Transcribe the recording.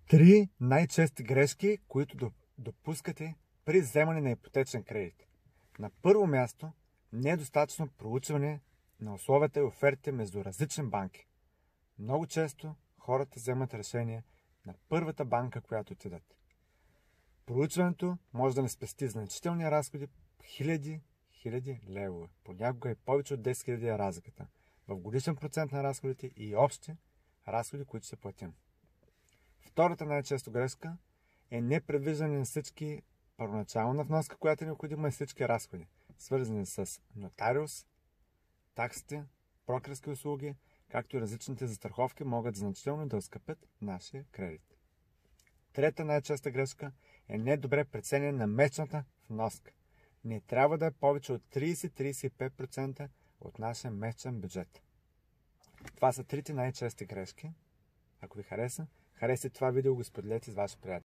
Три най-чести грешки, които допускате при вземане на ипотечен кредит. На първо място, не е достатъчно проучване на условията и офертите между различни банки. Много често хората вземат решение на първата банка, която отидат. Проучването може да не спести значителни разходи, хиляди левове. Понякога и повече от 10 000 е разликата в годишен процент на разходите и общи разходи, които ще платим. Втората най-често грешка е непредвиждане на всички първоначална вноска, която е необходима, и всички разходи, свързани с нотариус, таксите, брокерски услуги, както и различните застраховки могат значително да оскъпят нашия кредит. Трета най-честа грешка е недобре преценяне на месечната вноска. Не трябва да е повече от 30-35% от нашия месечен бюджет. Това са трите най-чести грешки. Ако ви хареса, харесайте това видео, го споделете с ваши приятели.